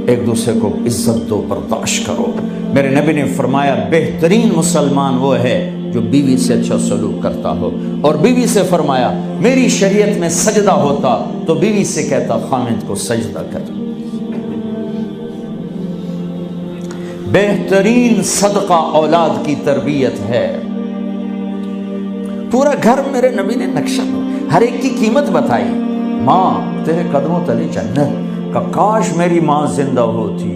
ایک دوسرے کو عزت دو، برداشت کرو۔ میرے نبی نے فرمایا بہترین مسلمان وہ ہے جو بیوی سے اچھا سلوک کرتا ہو، اور بیوی سے فرمایا میری شریعت میں سجدہ ہوتا تو بیوی سے کہتا خامد کو سجدہ کر۔ بہترین صدقہ اولاد کی تربیت ہے۔ پورا گھر میرے نبی نے نقشہ، ہر ایک کی قیمت بتائی۔ ماں تیرے قدموں تلے جنت، کاش میری ماں زندہ ہوتی،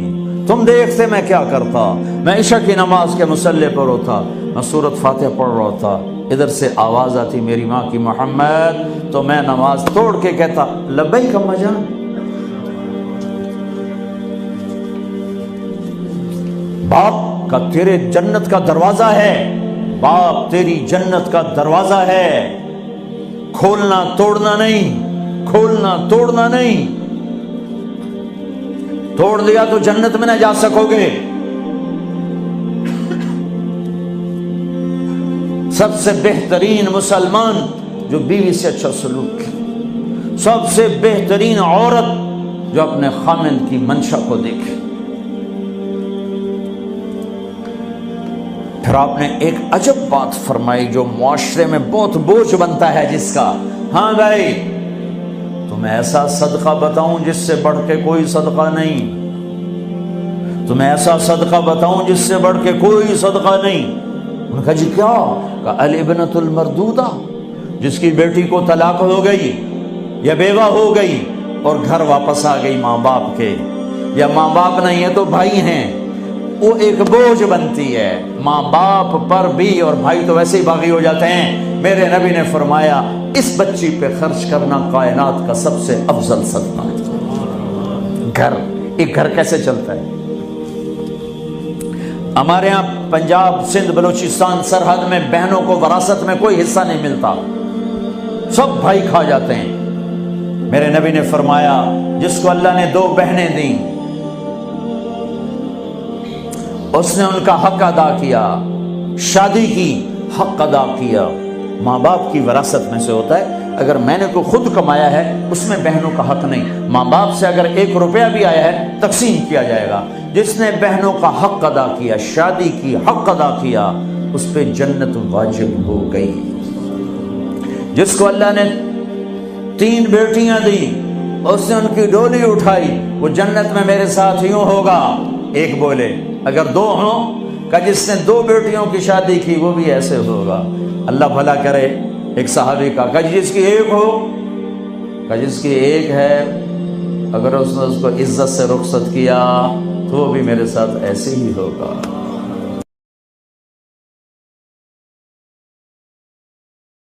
تم دیکھتے میں کیا کرتا، میں عشاء کی نماز کے مصلی پر ہوتا، میں سورۃ فاتحہ پڑھ رہا تھا، ادھر سے آواز آتی میری ماں کی محمد، تو میں نماز توڑ کے کہتا لبیک اماں جان۔ باپ کا تیرے جنت کا دروازہ ہے، باپ تیری جنت کا دروازہ ہے، کھولنا توڑنا نہیں، کھولنا توڑنا نہیں، توڑ دیا تو جنت میں نہ جا سکو گے۔ سب سے بہترین مسلمان جو بیوی سے اچھا سلوک کرے، سب سے بہترین عورت جو اپنے خامند کی منشا کو دیکھے۔ پھر آپ نے ایک عجب بات فرمائی جو معاشرے میں بہت بوجھ بنتا ہے جس کا، ہاں بھائی تمہیں ایسا صدقہ بتاؤں جس سے بڑھ کے کوئی صدقہ نہیں، تمہیں ایسا صدقہ بتاؤں جس سے بڑھ کے کوئی صدقہ نہیں۔ انہوں نے کہا جی کیا؟ کہا الابنۃ المردودہ، جس کی بیٹی کو طلاق ہو گئی یا بیوہ ہو گئی اور گھر واپس آ گئی ماں باپ کے، یا ماں باپ نہیں ہے تو بھائی ہیں، وہ ایک بوجھ بنتی ہے ماں باپ پر بھی، اور بھائی تو ویسے ہی باغی ہو جاتے ہیں۔ میرے نبی نے فرمایا اس بچی پہ خرچ کرنا کائنات کا سب سے افضل صدقہ ہے۔ گھر، ایک گھر کیسے چلتا ہے؟ ہمارے ہاں پنجاب سندھ بلوچستان سرحد میں بہنوں کو وراثت میں کوئی حصہ نہیں ملتا، سب بھائی کھا جاتے ہیں۔ میرے نبی نے فرمایا جس کو اللہ نے 2 بہنیں دیں اس نے ان کا حق ادا کیا، شادی کی حق ادا کیا۔ ماں باپ کی وراثت میں سے ہوتا ہے، اگر میں نے کوئی خود کمایا ہے اس میں بہنوں کا حق نہیں، ماں باپ سے اگر 1 روپیہ بھی آیا ہے تقسیم کیا جائے گا۔ جس نے بہنوں کا حق ادا کیا، شادی کی حق ادا کیا، اس پہ جنت واجب ہو گئی۔ جس کو اللہ نے 3 بیٹیاں دی، اس نے ان کی ڈولی اٹھائی، وہ جنت میں میرے ساتھ یوں ہوگا۔ ایک بولے اگر 2 ہوں، کہ جس نے 2 بیٹیوں کی شادی کی وہ بھی ایسے ہوگا۔ اللہ بھلا کرے۔ ایک صحابی کا کہ جس کی 1 ہو، کہ جس کی 1 ہے، اگر اس نے اس کو عزت سے رخصت کیا تو وہ بھی میرے ساتھ ایسے ہی ہوگا۔